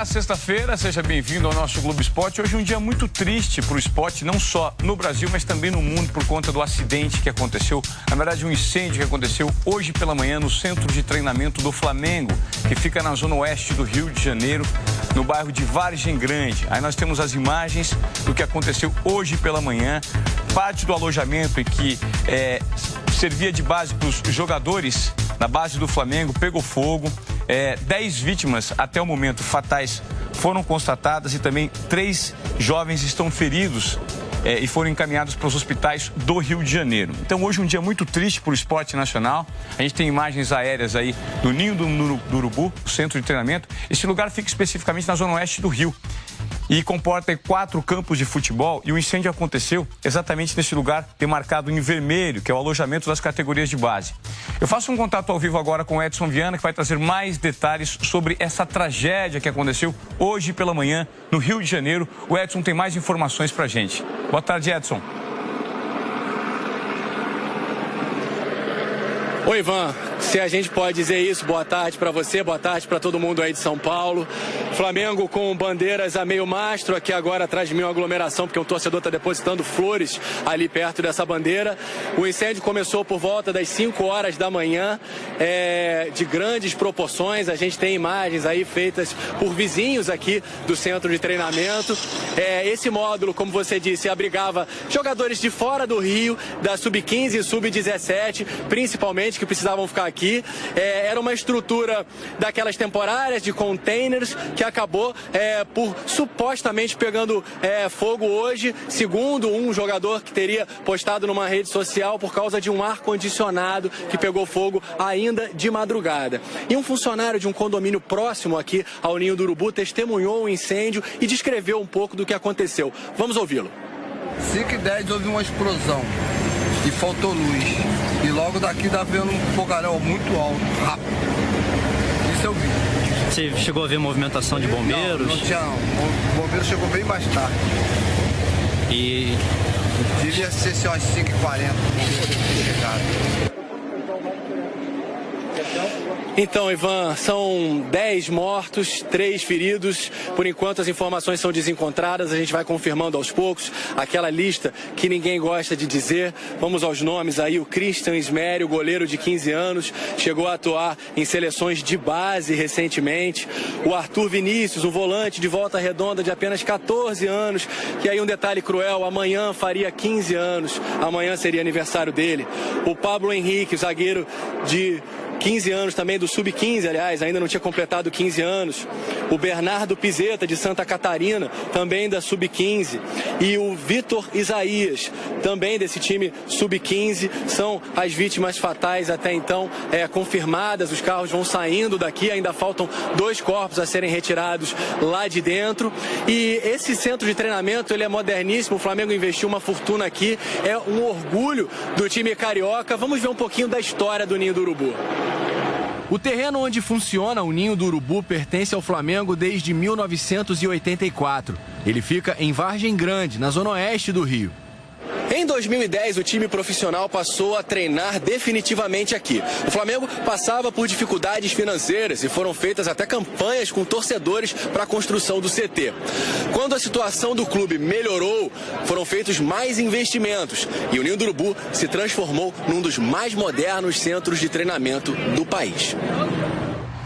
Olá, sexta-feira, seja bem-vindo ao nosso Globo Esporte. Hoje é um dia muito triste para o esporte, não só no Brasil, mas também no mundo, por conta do acidente que aconteceu, na verdade um incêndio que aconteceu hoje pela manhã no centro de treinamento do Flamengo, que fica na zona oeste do Rio de Janeiro, no bairro de Vargem Grande. Aí nós temos as imagens do que aconteceu hoje pela manhã, parte do alojamento em que servia de base para os jogadores na base do Flamengo, pegou fogo. 10 vítimas até o momento fatais foram constatadas e também 3 jovens estão feridos e foram encaminhados para os hospitais do Rio de Janeiro. Então hoje é um dia muito triste para o esporte nacional. A gente tem imagens aéreas aí do Ninho do Urubu, o centro de treinamento. Esse lugar fica especificamente na zona oeste do Rio e comporta 4 campos de futebol, e o incêndio aconteceu exatamente nesse lugar demarcado em vermelho, que é o alojamento das categorias de base. Eu faço um contato ao vivo agora com o Edson Viana, que vai trazer mais detalhes sobre essa tragédia que aconteceu hoje pela manhã no Rio de Janeiro. O Edson tem mais informações pra gente. Boa tarde, Edson. Oi, Ivan, se a gente pode dizer isso, boa tarde para você, boa tarde para todo mundo aí de São Paulo. Flamengo com bandeiras a meio mastro, aqui agora atrás de mim uma aglomeração, porque um torcedor está depositando flores ali perto dessa bandeira. O incêndio começou por volta das 5 horas da manhã, de grandes proporções. A gente tem imagens aí feitas por vizinhos aqui do centro de treinamento. Esse módulo, como você disse, abrigava jogadores de fora do Rio, da Sub-15 e Sub-17, principalmente, que precisavam ficar aqui. Era uma estrutura daquelas temporárias de containers que acabou por supostamente pegando fogo hoje, segundo um jogador que teria postado numa rede social, por causa de um ar-condicionado que pegou fogo ainda de madrugada. E um funcionário de um condomínio próximo aqui ao Ninho do Urubu testemunhou o incêndio e descreveu um pouco do que aconteceu. Vamos ouvi-lo. 5h10 houve uma explosão e faltou luz. E logo daqui tá vendo um fogaréu muito alto, rápido. Isso eu vi. Você chegou a ver movimentação de bombeiros? Não tinha não. O bombeiro chegou bem mais tarde. E... devia ser assim, umas 5h40. Chegado. Então, Ivan, são 10 mortos, 3 feridos. Por enquanto as informações são desencontradas, a gente vai confirmando aos poucos aquela lista que ninguém gosta de dizer. Vamos aos nomes aí: o Christian Ismério, goleiro de 15 anos, chegou a atuar em seleções de base recentemente. O Arthur Vinícius, um volante de Volta Redonda de apenas 14 anos, que aí um detalhe cruel, amanhã faria 15 anos, amanhã seria aniversário dele. O Pablo Henrique, zagueiro de 15 anos também, do Sub-15, aliás, ainda não tinha completado 15 anos. O Bernardo Pizeta, de Santa Catarina, também da Sub-15. E o Vitor Isaías, também desse time Sub-15, são as vítimas fatais até então confirmadas. Os carros vão saindo daqui, ainda faltam 2 corpos a serem retirados lá de dentro. E esse centro de treinamento, ele é moderníssimo, o Flamengo investiu uma fortuna aqui, é um orgulho do time carioca. Vamos ver um pouquinho da história do Ninho do Urubu. O terreno onde funciona o Ninho do Urubu pertence ao Flamengo desde 1984. Ele fica em Vargem Grande, na zona oeste do Rio. Em 2010, o time profissional passou a treinar definitivamente aqui. O Flamengo passava por dificuldades financeiras e foram feitas até campanhas com torcedores para a construção do CT. Quando a situação do clube melhorou, foram feitos mais investimentos e o Ninho do Urubu se transformou num dos mais modernos centros de treinamento do país.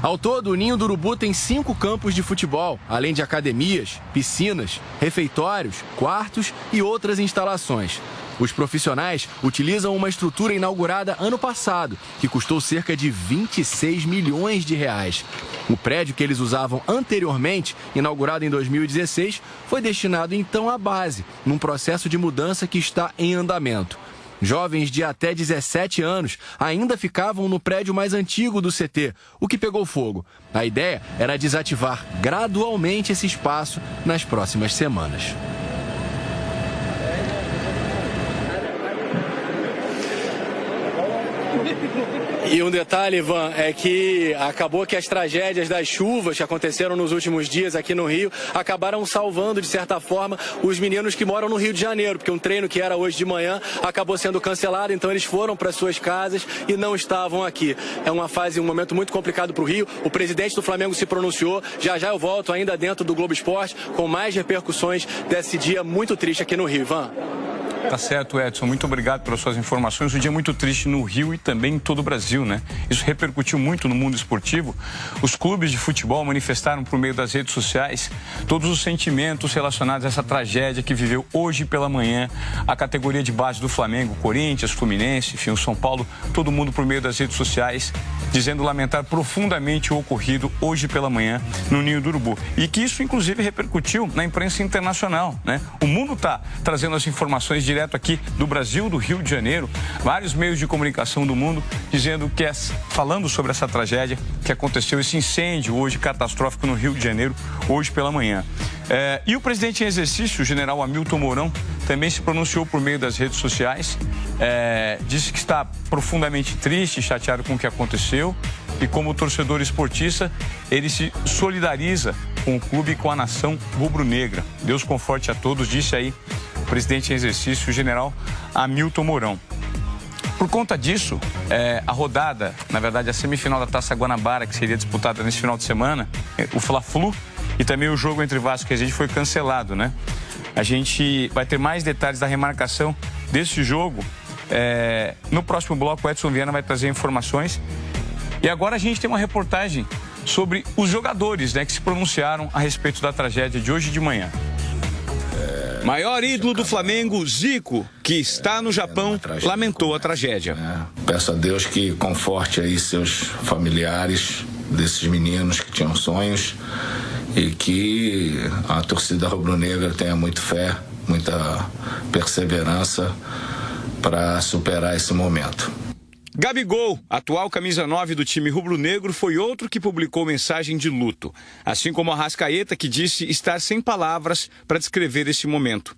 Ao todo, o Ninho do Urubu tem 5 campos de futebol, além de academias, piscinas, refeitórios, quartos e outras instalações. Os profissionais utilizam uma estrutura inaugurada ano passado, que custou cerca de 26 milhões de reais. O prédio que eles usavam anteriormente, inaugurado em 2016, foi destinado então à base, num processo de mudança que está em andamento. Jovens de até 17 anos ainda ficavam no prédio mais antigo do CT, o que pegou fogo. A ideia era desativar gradualmente esse espaço nas próximas semanas. E um detalhe, Ivan, é que acabou que as tragédias das chuvas que aconteceram nos últimos dias aqui no Rio acabaram salvando, de certa forma, os meninos que moram no Rio de Janeiro, porque um treino que era hoje de manhã acabou sendo cancelado, então eles foram para suas casas e não estavam aqui. É um momento muito complicado para o Rio. O presidente do Flamengo se pronunciou. Já eu volto ainda dentro do Globo Esporte com mais repercussões desse dia muito triste aqui no Rio, Ivan. Tá certo, Edson. Muito obrigado pelas suas informações. Um dia muito triste no Rio e também em todo o Brasil, né? Isso repercutiu muito no mundo esportivo. Os clubes de futebol manifestaram por meio das redes sociais todos os sentimentos relacionados a essa tragédia que viveu hoje pela manhã a categoria de base do Flamengo, Corinthians, Fluminense, enfim, o São Paulo, todo mundo por meio das redes sociais, dizendo lamentar profundamente o ocorrido hoje pela manhã no Ninho do Urubu. E que isso, inclusive, repercutiu na imprensa internacional, né? O mundo está trazendo as informações direto aqui do Brasil, do Rio de Janeiro, vários meios de comunicação do mundo dizendo que falando sobre essa tragédia que aconteceu, esse incêndio hoje catastrófico no Rio de Janeiro, hoje pela manhã. E o presidente em exercício, o general Hamilton Mourão, também se pronunciou por meio das redes sociais, disse que está profundamente triste, chateado com o que aconteceu e como torcedor esportista, ele se solidariza com o clube e com a nação rubro-negra. Deus conforte a todos, disse aí o presidente em exercício, o general Hamilton Mourão. Por conta disso, a rodada, na verdade a semifinal da Taça Guanabara, que seria disputada nesse final de semana, o Fla-Flu e também o jogo entre Vasco e Resende foi cancelado, né? A gente vai ter mais detalhes da remarcação desse jogo. No próximo bloco, o Edson Viana vai trazer informações. E agora a gente tem uma reportagem sobre os jogadores, né, que se pronunciaram a respeito da tragédia de hoje de manhã. Maior ídolo do Flamengo, Zico, que está no Japão, lamentou a tragédia. Peço a Deus que conforte aí seus familiares desses meninos que tinham sonhos e que a torcida rubro-negra tenha muita fé, muita perseverança para superar esse momento. Gabigol, atual camisa 9 do time rubro-negro, foi outro que publicou mensagem de luto, assim como Arrascaeta, que disse estar sem palavras para descrever esse momento.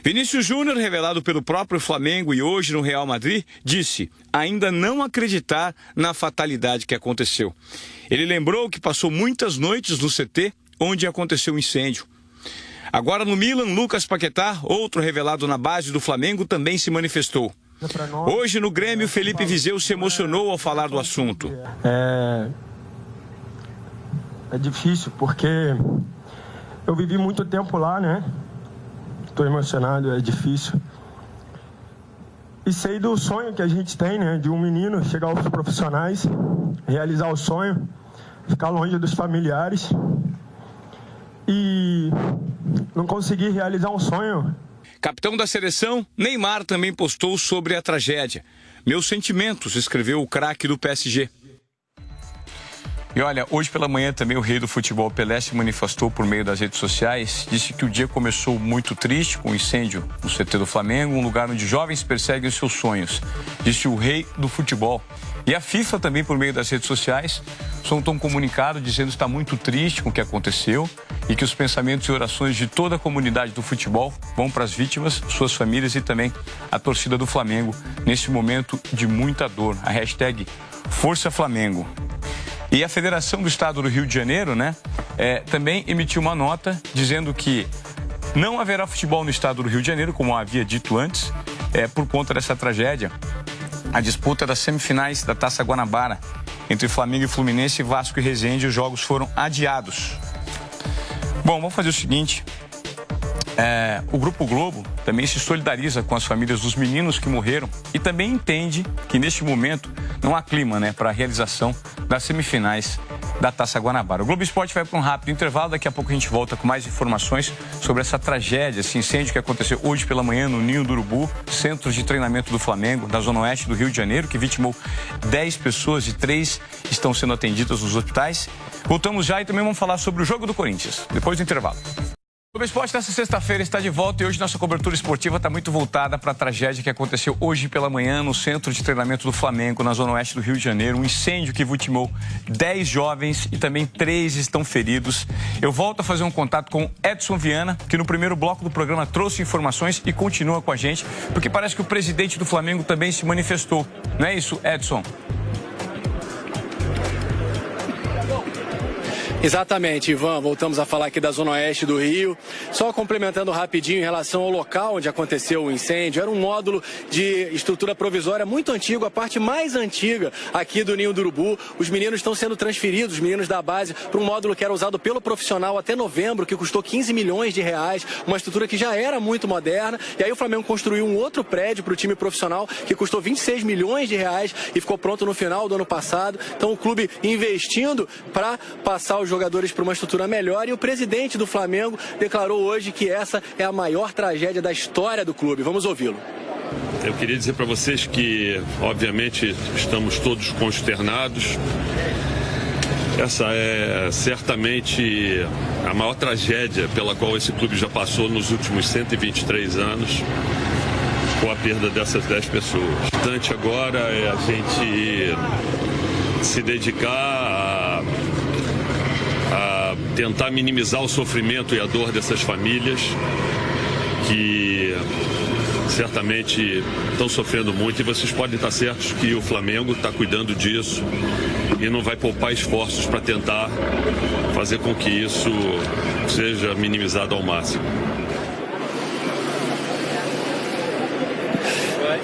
Vinícius Júnior, revelado pelo próprio Flamengo e hoje no Real Madrid, disse ainda não acreditar na fatalidade que aconteceu. Ele lembrou que passou muitas noites no CT onde aconteceu o incêndio. Agora no Milan, Lucas Paquetá, outro revelado na base do Flamengo, também se manifestou. Hoje no Grêmio, Felipe Viseu se emocionou ao falar do assunto. É difícil porque eu vivi muito tempo lá, né? Estou emocionado, é difícil. E sei do sonho que a gente tem, né? De um menino chegar aos profissionais, realizar o sonho, ficar longe dos familiares e não conseguir realizar um sonho. Capitão da seleção, Neymar também postou sobre a tragédia. Meus sentimentos, escreveu o craque do PSG. E olha, hoje pela manhã também o rei do futebol Pelé se manifestou por meio das redes sociais. Disse que o dia começou muito triste com o incêndio no CT do Flamengo, um lugar onde jovens perseguem os seus sonhos. Disse o rei do futebol. E a FIFA também, por meio das redes sociais, soltou um comunicado dizendo que está muito triste com o que aconteceu e que os pensamentos e orações de toda a comunidade do futebol vão para as vítimas, suas famílias e também a torcida do Flamengo nesse momento de muita dor. A hashtag Força Flamengo. E a Federação do Estado do Rio de Janeiro, né, também emitiu uma nota dizendo que não haverá futebol no Estado do Rio de Janeiro, como havia dito antes, por conta dessa tragédia. A disputa das semifinais da Taça Guanabara entre Flamengo e Fluminense, Vasco e Resende, os jogos foram adiados. Bom, vamos fazer o seguinte. O Grupo Globo também se solidariza com as famílias dos meninos que morreram e também entende que neste momento não há clima, né, para a realização das semifinais da Taça Guanabara. O Globo Esporte vai para um rápido intervalo, daqui a pouco a gente volta com mais informações sobre essa tragédia, esse incêndio que aconteceu hoje pela manhã no Ninho do Urubu, centro de treinamento do Flamengo, da Zona Oeste do Rio de Janeiro, que vitimou 10 pessoas e 3 estão sendo atendidas nos hospitais. Voltamos já e também vamos falar sobre o jogo do Corinthians, depois do intervalo. O Esporte nessa sexta-feira está de volta e hoje nossa cobertura esportiva está muito voltada para a tragédia que aconteceu hoje pela manhã no centro de treinamento do Flamengo, na zona oeste do Rio de Janeiro. Um incêndio que vitimou 10 jovens e também 3 estão feridos. Eu volto a fazer um contato com Edson Viana, que no primeiro bloco do programa trouxe informações e continua com a gente, porque parece que o presidente do Flamengo também se manifestou. Não é isso, Edson? Exatamente, Ivan. Voltamos a falar aqui da zona oeste do Rio. Só complementando rapidinho em relação ao local onde aconteceu o incêndio. Era um módulo de estrutura provisória muito antigo, a parte mais antiga aqui do Ninho do Urubu. Os meninos estão sendo transferidos, os meninos da base, para um módulo que era usado pelo profissional até novembro, que custou 15 milhões de reais. Uma estrutura que já era muito moderna. E aí o Flamengo construiu um outro prédio para o time profissional que custou 26 milhões de reais e ficou pronto no final do ano passado. Então o clube investindo para passar os jogadores para uma estrutura melhor, e o presidente do Flamengo declarou hoje que essa é a maior tragédia da história do clube. Vamos ouvi-lo. Eu queria dizer para vocês que, obviamente, estamos todos consternados. Essa é certamente a maior tragédia pela qual esse clube já passou nos últimos 123 anos, com a perda dessas 10 pessoas. O importante agora é a gente se dedicar a tentar minimizar o sofrimento e a dor dessas famílias que certamente estão sofrendo muito, e vocês podem estar certos que o Flamengo está cuidando disso e não vai poupar esforços para tentar fazer com que isso seja minimizado ao máximo.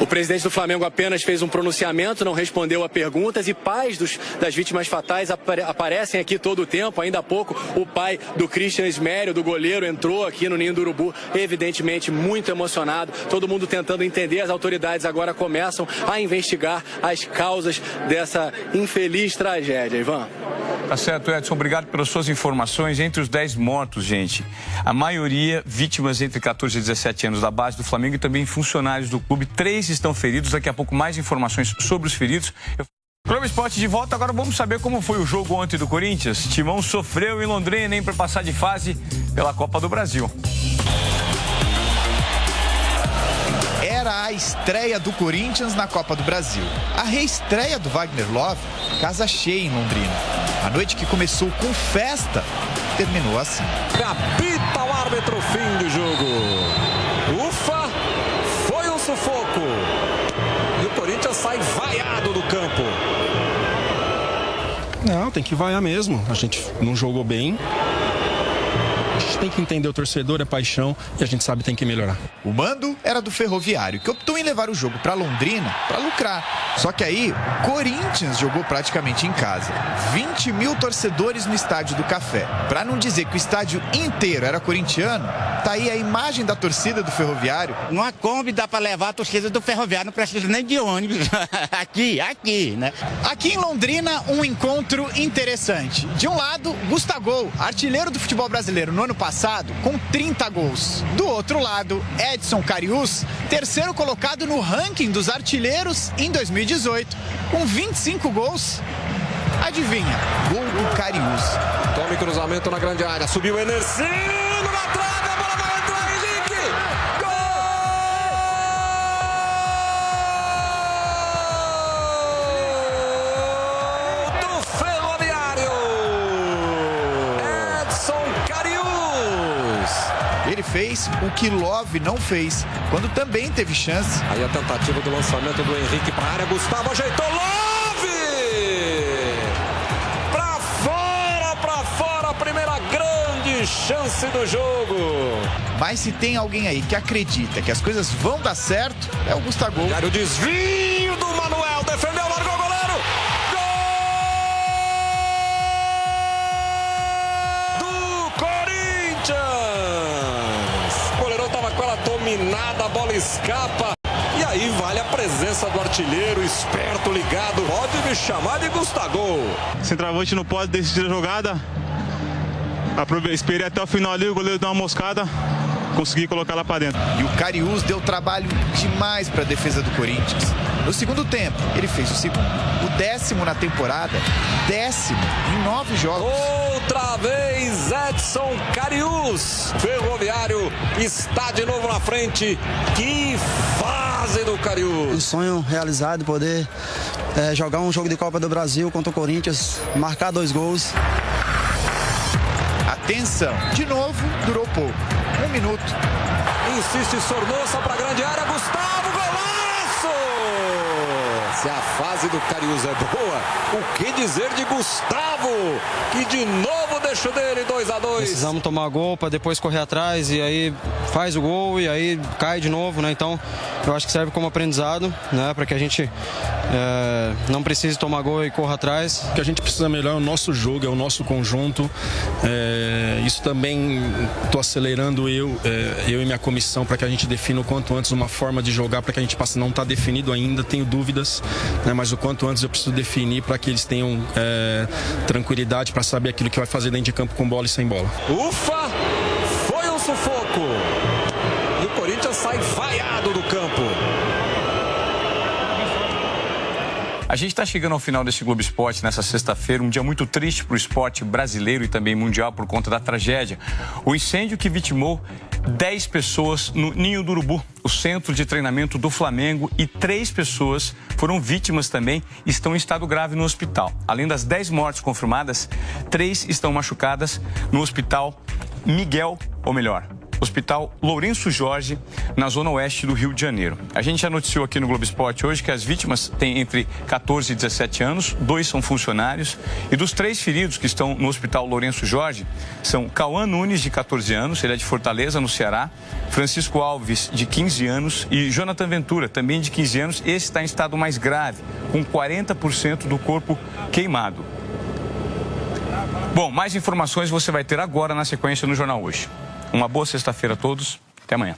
O presidente do Flamengo apenas fez um pronunciamento, não respondeu a perguntas, e pais das vítimas fatais aparecem aqui todo o tempo. Ainda há pouco, o pai do Christian Esmério, do goleiro, entrou aqui no Ninho do Urubu, evidentemente muito emocionado. Todo mundo tentando entender. As autoridades agora começam a investigar as causas dessa infeliz tragédia. Ivan. Tá certo, Edson. Obrigado pelas suas informações. Entre os 10 mortos, gente, a maioria vítimas entre 14 e 17 anos da base do Flamengo e também funcionários do clube. 3 estão feridos. Daqui a pouco mais informações sobre os feridos. Globo Esporte de volta. Agora vamos saber como foi o jogo ontem do Corinthians. Timão sofreu em Londrina, hein, para passar de fase pela Copa do Brasil. Era a estreia do Corinthians na Copa do Brasil. A reestreia do Wagner Love, casa cheia em Londrina. A noite que começou com festa, terminou assim. Capita o árbitro, fim do jogo. Ufa, foi um sufoco. E o Corinthians sai vaiado do campo. Não, tem que vaiar mesmo. A gente não jogou bem. A gente tem que entender o torcedor, é paixão, e a gente sabe que tem que melhorar. O mando era do Ferroviário, que optou em levar o jogo para Londrina para lucrar. Só que aí, o Corinthians jogou praticamente em casa. 20 mil torcedores no Estádio do Café. Para não dizer que o estádio inteiro era corintiano, tá aí a imagem da torcida do Ferroviário. Numa Kombi dá para levar a torcida do Ferroviário, não precisa nem de ônibus. aqui, né? Aqui em Londrina, um encontro interessante. De um lado, Gustavo, artilheiro do futebol brasileiro no ano passado, com 30 gols. Do outro lado, Edson Carius, terceiro colocado no ranking dos artilheiros em 2018, com 25 gols. Adivinha? Gol do Carius. Tome cruzamento na grande área, subiu o Enercino na trave, a bola vai entrar, Henrique! Gol do Ferroviário! Edson Carius! Ele fez o que Love não fez, quando também teve chance. Aí a tentativa do lançamento do Henrique para a área, Gustavo ajeitou, Love! Pra fora, a primeira grande chance do jogo. Mas se tem alguém aí que acredita que as coisas vão dar certo, é o Gustavo. O desvio do Manuel, defendeu, largou o goleiro. Gol do Corinthians! O goleirão tava com ela dominada, a bola escapa. E aí vale a presença do artilheiro, esperto, ligado. Pode me chamar de Gustavo. Centroavante não pode decidir a jogada. Esperei até o final ali, o goleiro deu uma moscada. conseguir colocar lá para dentro. E o Karius deu trabalho demais para a defesa do Corinthians. No segundo tempo, ele fez o segundo. O 10º na temporada, 10º em 9 jogos. Outra vez, Edson Karius. Ferroviário está de novo na frente. Que fase do Karius. O sonho realizado, poder jogar um jogo de Copa do Brasil contra o Corinthians, marcar 2 gols. Atenção, de novo, durou pouco. 1 minuto. Insiste Sornosa para a grande área. Gustavo, golaço! Se a fase do Karius é boa, o que dizer de Gustavo? Que de novo deixa dele 2-2. Precisamos tomar gol para depois correr atrás e aí faz o gol e aí cai de novo, né? Então eu acho que serve como aprendizado, né? Para que a gente não precise tomar gol e corra atrás. O que a gente precisa melhorar é o nosso jogo, é o nosso conjunto. Isso também estou acelerando eu e minha comissão para que a gente defina o quanto antes uma forma de jogar, para que a gente passe. Não está definido ainda, tenho dúvidas, né? Mas o quanto antes eu preciso definir para que eles tenham tranquilidade para saber aquilo que vai fazer dentro de campo com bola e sem bola. Ufa! Foi um sufoco! E o Corinthians sai vaiado do campo. A gente está chegando ao final desse Globo Esporte nessa sexta-feira, um dia muito triste para o esporte brasileiro e também mundial por conta da tragédia. O incêndio que vitimou 10 pessoas no Ninho do Urubu, o centro de treinamento do Flamengo, e 3 pessoas foram vítimas também e estão em estado grave no hospital. Além das 10 mortes confirmadas, 3 estão machucadas no hospital Hospital Lourenço Jorge, na zona oeste do Rio de Janeiro. A gente já noticiou aqui no Globo Esporte hoje que as vítimas têm entre 14 e 17 anos, 2 são funcionários, e dos 3 feridos que estão no Hospital Lourenço Jorge, são Cauã Nunes, de 14 anos, ele é de Fortaleza, no Ceará, Francisco Alves, de 15 anos, e Jonathan Ventura, também de 15 anos, esse está em estado mais grave, com 40% do corpo queimado. Bom, mais informações você vai ter agora na sequência no Jornal Hoje. Uma boa sexta-feira a todos. Até amanhã.